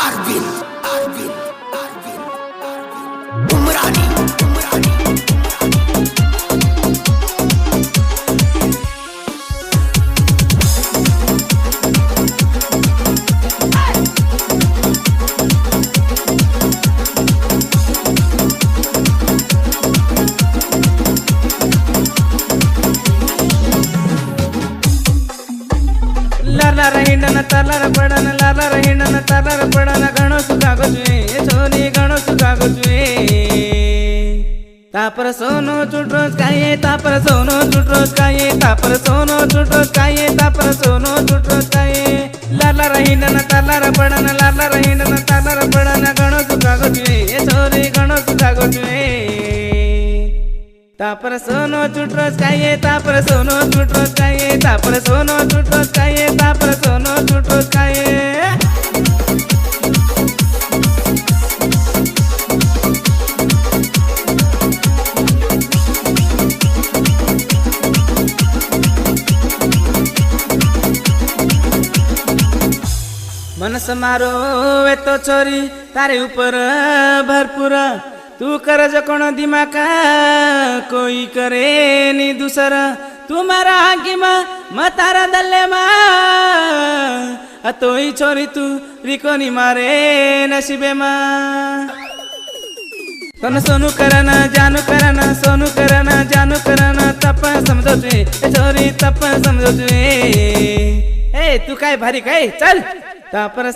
अरविंद उमरानी लाला रहिंडन तालार पडन लाला रहिंडन तालार पडन गणो सुखा गोजुए छोरी गणो सुखा गोजुए तापर सोनो चुटरोज काये तापर सोनो चुटरोज काये तापर सोनो चुटरोज काये तापर सोनो चुटरोज काये लाला रहिंडन तालार पडन लाला रहिंडन तालार पडन गणो सुखा गोजुए छोरी गणो सुखा गोजुए तापर सोनो चुटरोज काये तापर सोनो चुटरोज काये तापर सोनो चुटरोज काये तापर सोनो चुटरोज काये मनस मारो वे तो छोरी तारे ऊपर भरपूर तू कर जो कोण दिमाका कोई करे नी दूसरा तुम्हारा हाकिमा मतारा दल्ले मा अतोई छोरी तू रिकोनी मारे नसीबे मा तन सोनू करना जानू करना सोनू करना जानू करना तप समझो तुए छोरी तप समझो तुए ए तू काय भारी काय चल तापर